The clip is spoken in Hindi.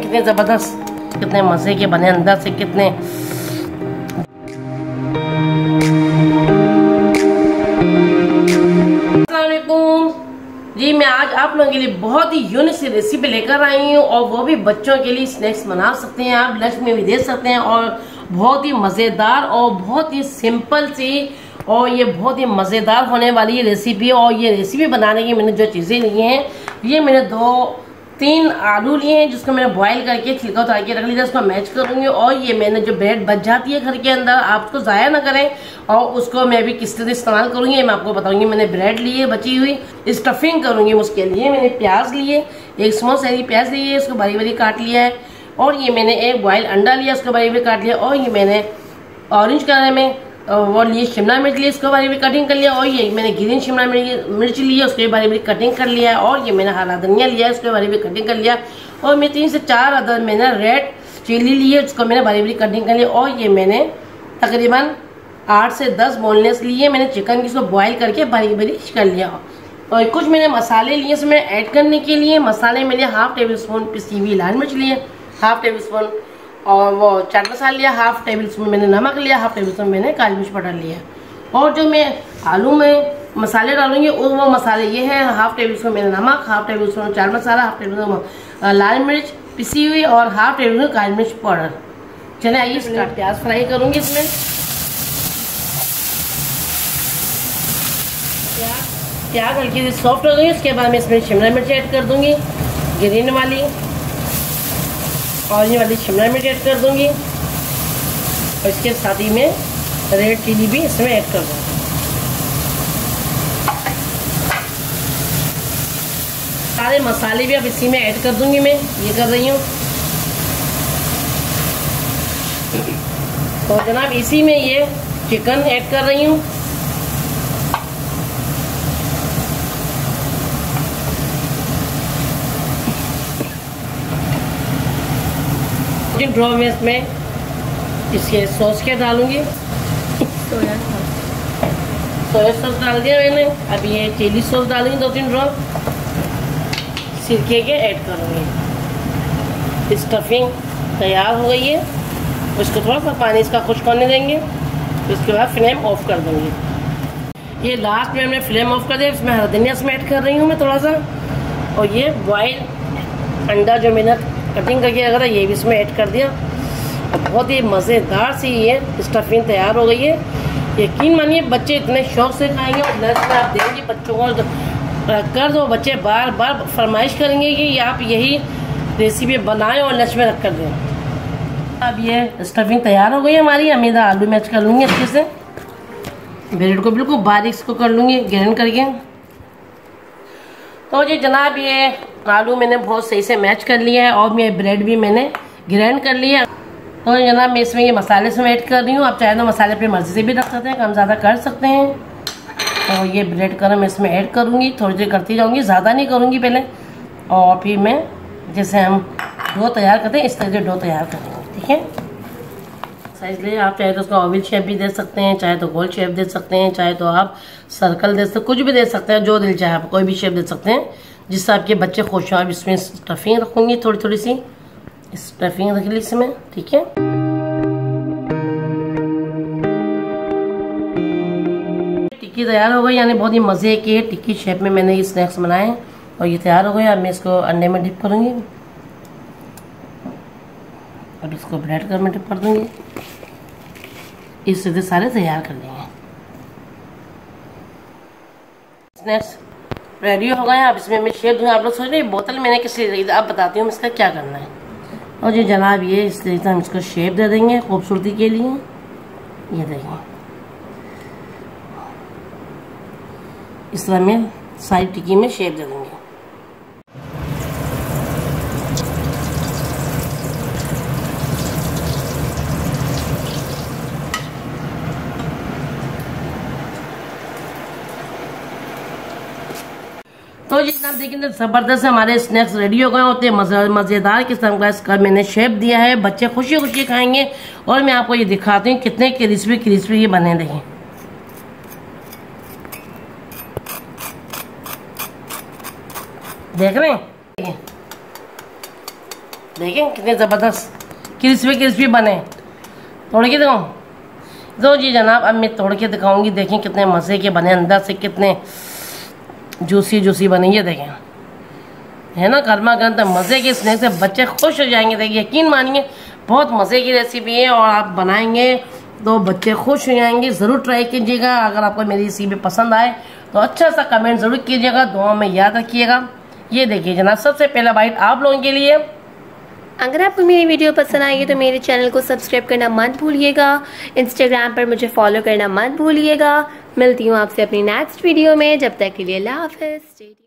कितने ज़बरदस्त, कितने मज़े के बने अंदर से, कितने। जी मैं आज आप लोगों के लिए बहुत ही यूनिक सी रेसिपी लेकर आई हूँ, और वो भी बच्चों के लिए स्नैक्स बना सकते हैं आप, लंच में भी दे सकते हैं, और बहुत ही मज़ेदार और बहुत ही सिंपल सी, और ये बहुत ही मज़ेदार होने वाली ये रेसिपी। और ये रेसिपी बनाने की मैंने जो चीज़ें ली हैं, ये मैंने 2-3 आलू लिए हैं जिसको मैंने बॉईल करके छिलका उतार के रख लिया, उसको मैच करूँगी। और ये मैंने जो ब्रेड बच जाती है घर के अंदर, आप उसको ज़ाया ना करें, और उसको मैं भी किस तरह इस्तेमाल करूँगी मैं आपको बताऊँगी। मैंने ब्रेड ली है बची हुई, स्टफिंग करूँगी उसके लिए। मैंने प्याज लिए, 1 स्मॉल साइज प्याज लिए, उसको बारी बारी काट लिया है। और ये मैंने एक बॉयल अंडा लिया, उसको बारी बारी काट लिया। और ये मैंने ऑरेंज कलर में वो लिए शिमला मिर्च लिए, उसको बारी बारी कटिंग कर लिया। और ये मैंने ग्रीन शिमला मिर्च लिया, उसको बारी बारी कटिंग कर लिया है। और ये मैंने हरा धनिया लिया, उसको बारी बारी कटिंग कर लिया। और मैं 3 से 4 अदर मैंने रेड चिली लिए, उसको मैंने बारी बारी कटिंग कर लिया। और ये मैंने तकरीबन 8 से 10 बोनलेस लिए मैंने चिकन की, उसको बॉयल करके बारी बारी कर लिया। और कुछ मैंने मसाले लिए इसमें ऐड करने के लिए। मसाले में लिए 1/2 टेबल स्पून पिसी हुई लाल मिर्च लिए, 1/2 टेबल स्पून और वो चाट मसाला लिया, 1/2 टेबल स्पून मैंने नमक लिया, 1/2 टेबल स्पून मैंने काली मिर्च पाउडर लिया। और जो मैं आलू में मसाले डालूंगी वो मसाले ये हैं: 1/2 टेबल स्पून मैंने नमक, 1/2 table spoon chaat masala, 1/2 table spoon लाल मिर्च पिसी हुई और 1/2 टेबल स्पून काली मिर्च पाउडर। चले आइए इसका प्याज फ्राई करूँगी। इसमें प्याज हल्की सी सॉफ्ट हो गई, उसके बाद मैं इसमें शिमला मिर्च ऐड कर दूंगी, ग्रीन वाली ऑरेंज वाली शिमला मिर्च ऐड कर दूंगी, और इसके साथ ही में रेड चिली भी इसमें ऐड कर दूंगी। सारे मसाले भी अब इसी में ऐड कर दूंगी, मैं ये कर रही हूँ। तो जनाब इसी में ये चिकन ऐड कर रही हूँ। ड्रॉ में इसमें इसके सॉस के डालूंगी, सोया सॉस डाल दिया मैंने। अब ये चिली सॉस डालूंगी 2-3 ड्रॉप, सिरके के ऐड करूँगी। स्टफिंग तैयार हो गई है, उसको थोड़ा सा पानी इसका खुश्क होने देंगे, उसके बाद फ्लेम ऑफ कर दूँगी। ये लास्ट में हमने फ्लेम ऑफ कर दिया, इसमें हरा धनिया इसमें ऐड कर रही हूँ मैं थोड़ा सा। और ये बॉयल अंडा जो मैंने कटिंग करके रखा था ये भी इसमें ऐड कर दिया। बहुत ही मज़ेदार सी ये स्टफिंग तैयार हो गई है। यकीन मानिए बच्चे इतने शौक से खाएंगे, और लंच में आप देंगे बच्चों को रख कर, तो बच्चे बार बार फरमाइश करेंगे कि आप यही रेसिपी बनाएं और लंच में रख कर दें। अब ये स्टफिंग तैयार हो गई है हमारी। अब मैं आलू मैच कर लूँगी अच्छे से, ब्रेड को बिल्कुल बारीक इसको कर लूँगी ग्राइंड करके। तो जी जनाब ये आलू मैंने बहुत सही से मैच कर लिया है, और मैं ब्रेड भी मैंने ग्राइंड कर लिया। तो जनाब मैं इसमें ये मसाले से ऐड कर रही हूँ। आप चाहे तो मसाले अपनी मर्जी से भी रख सकते हैं, कम ज़्यादा कर सकते हैं। तो ये ब्रेड का मैं इसमें ऐड करूँगी, थोड़ी देर करती जाऊँगी, ज़्यादा नहीं करूँगी पहले। और फिर मैं जैसे हम डो तैयार करते हैं इस तरह से डो तैयार करेंगे, ठीक है। साइज लिए आप चाहे तो उसका ओवल शेप भी दे सकते हैं, चाहे तो गोल शेप दे सकते हैं, चाहे तो आप सर्कल दे सकते, कुछ भी दे सकते हैं, जो दिल चाहे आप कोई भी शेप दे सकते हैं जिससे आपके बच्चे खुश हों। अब इसमें स्टफिंग रखूँगी, थोड़ी थोड़ी सी स्टफिंग रख ली इसमें, ठीक है। टिक्की तैयार हो गई, यानी बहुत ही मज़े की टिक्की शेप में मैंने ये स्नैक्स बनाए और ये तैयार हो गए। अब मैं इसको अंडे में डिप करूँगी, अब इसको ब्रेड कर में डिप कर दूँगी। इस तरह सारे तैयार कर लेंगे। स्नैक्स रेडी हो गए हैं। अब इसमें मैं शेप दूँगा। आप लोग सोच रहे हैं बोतल मैंने किस लिए रखी थी, अब बताती हूँ इसका क्या करना है। और जी जनाब ये इस तरह से हम इसको शेप दे देंगे खूबसूरती के लिए। ये देखिए इस तरह में सारी टिक्की में शेप दे देंगे। तो जी जनाब देखिए ज़बरदस्त हमारे स्नैक्स रेडी हो गए होते मज़ेदार किस्म का इसका मैंने शेप दिया है। बच्चे खुशी खुशी खाएंगे। और मैं आपको ये दिखाती हूँ कितने क्रिस्पी क्रिस्पी ये बने। देखें देख रहे हैं, देखें कितने ज़बरदस्त क्रिस्पी क्रिस्पी बने। तोड़ के दिखाऊँ? तो जी जनाब अब मैं तोड़ के दिखाऊंगी। देखें कितने मज़े के बने, अंदर से कितने जूसी जूसी बने। ये देखें, है ना गर्मा गर्म मज़े के स्नैक्स से बच्चे खुश हो जाएंगे। देखिए यकीन मानिए बहुत मज़े की रेसिपी है और आप बनाएंगे तो बच्चे खुश हो जाएंगे। ज़रूर ट्राई कीजिएगा। अगर आपको मेरी रेसिपी पसंद आए तो अच्छा सा कमेंट ज़रूर कीजिएगा, दुआ में याद रखिएगा। ये देखिए जनाब सबसे पहला बाइट आप लोगों के लिए। अगर आपको मेरी वीडियो पसंद आई है तो मेरे चैनल को सब्सक्राइब करना मत भूलिएगा। इंस्टाग्राम पर मुझे फॉलो करना मत भूलिएगा। मिलती हूँ आपसे अपनी नेक्स्ट वीडियो में। जब तक के लिए अल्लाह हाफ़िज़।